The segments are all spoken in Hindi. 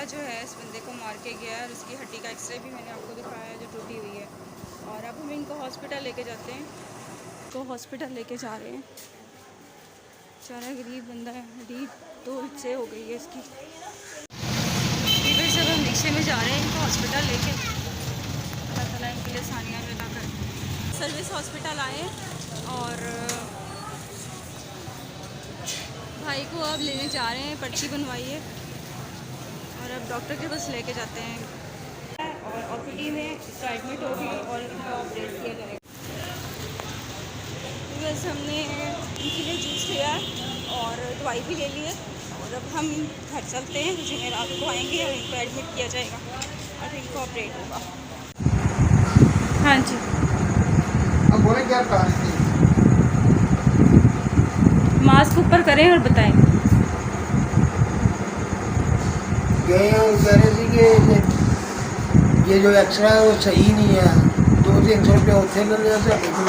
कुत्ता जो है इस बंदे को मार के गया है और उसकी हड्डी का एक्सरे भी मैंने आपको दिखाया है जो टूटी हुई है। और अब हम इनको हॉस्पिटल लेके जाते हैं, तो हॉस्पिटल लेके जा रहे हैं। बेचारा गरीब बंदा है, हड्डी तो से हो गई है इसकी। फिर से हम रिक्शे में जा रहे हैं इनको हॉस्पिटल लेके। अल्लाह ताला इनके लिए आसानियाँ पैदा कर। सर्विस हॉस्पिटल आए और भाई को अब लेने जा रहे हैं, पर्ची बनवाई है और अब डॉक्टर के पास लेके जाते हैं और ओपीडी में इसका एडमिट होगी और इनका ऑपरेट किया जाएगा। बस हमने इनके लिए जूस लिया और दवाई भी ले ली है और अब हम घर चलते हैं। जुमेरात को आएंगे और इनको एडमिट किया जाएगा और इनको ऑपरेट होगा। हाँ जी, अब बोले क्या मास्क ऊपर करें और बताएं। कह रहे थे कि ये जो एक्सरा है वो सही नहीं है। 200-300 रुपये उत्थे ले लिया साढ़े को,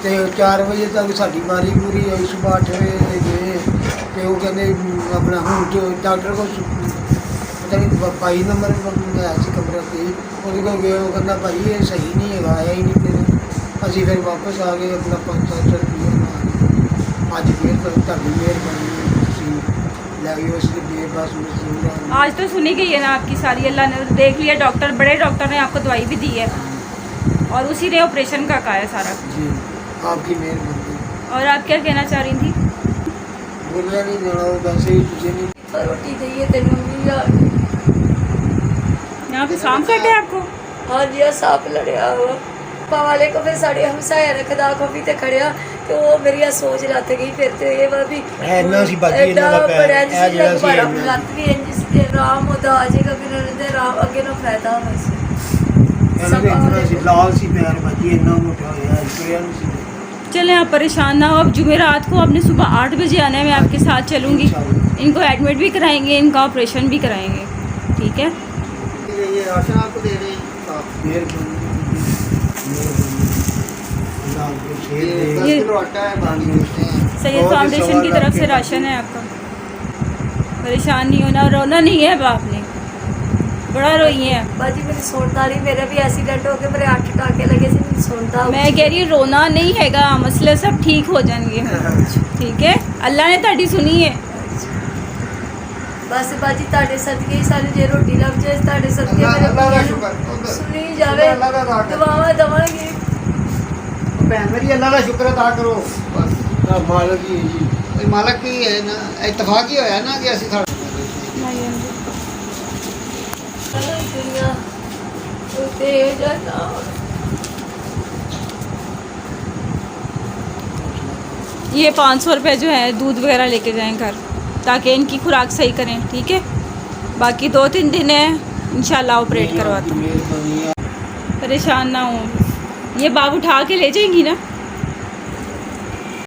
तो 4 बजे तक साड़ी बारी पूरी हुई। सुबह 8 बजे गए तो वो कहते अपना हूँ तो डॉक्टर को पता नहीं 22 नंबर आया सी कमरे से, वो गए वो कहना भाई ये सही नहीं है, आया ही नहीं। फिर असी फिर वापस आ गए अपना 500 रुपये। आज फिर तभी मेहरबानी आज तो सुनी गई है ना आपकी सारी। अल्लाह ने देख लिया, डॉक्टर बड़े डॉक्टर ने आपको दवाई भी दी है और उसी ने ऑपरेशन का कहा है सारा। जी आपकी मेहरबानी। और आप क्या कहना चाह रही थी? बोलिया नहीं देना वैसे ही तुझे नहीं रोटी चाहिए तेरी मम्मी यार। यहाँ पे सांप काटे आपको? हाँ जी, सांप लड़िया हुआ वाले को। फिर साढ़े हम साया रखदा को भी ते खड़िया तो वो मेरी सोच रहा गई। फिर तो ये भी ना सी बाकी इन्ना दा बड़ा जिस लत भी इंज से राम होता आ जाएगा। फिर उन्होंने राम आगे ना फायदा होना इससे सब इतना सी लाल सी पैर बाकी इन्ना मोटा होया इसलिए नहीं। चलें आप परेशान ना हो। अब जुमेरात को आपने सुबह 8 बजे आना है, मैं आपके साथ चलूँगी। इनको एडमिट भी कराएंगे, इनका ऑपरेशन भी कराएंगे, ठीक है? ये राशन आपको दे रहे हैं। ये सैयद फाउंडेशन की तरफ से राशन है आपका। परेशान नहीं होना, रोना नहीं है। अब आपने बड़ा रोई है बाजी, मेरी सुनता नहीं। मेरा भी एक्सीडेंट हो गया, मेरे 8 टाके लगे से नहीं सुनता। मैं कह रही रोना नहीं हैगा, मसले सब ठीक हो जाएंगे, ठीक है? अल्लाह ने ताड़ी सुनी है। बस बाजी ताड़े सदके ही सारी जे रोटी लग जाए, ताड़े सदके मेरे सुनी जावे, दुआवा दवांगे। भैन मेरी अल्लाह का शुक्र अदा करो। बस मालिक ही जी, मालिक की है ना, इत्तेफाक ही होया ना कि असि दुनिया ते जाता। ये 500 रुपये जो है दूध वगैरह लेके जाएं घर, ताकि इनकी खुराक सही करें, ठीक है? बाकी 2-3 दिन है, इंशाल्लाह ऑपरेट करवाता हूँ। परेशान ना हो। ये बाब उठा के ले जाएंगी ना?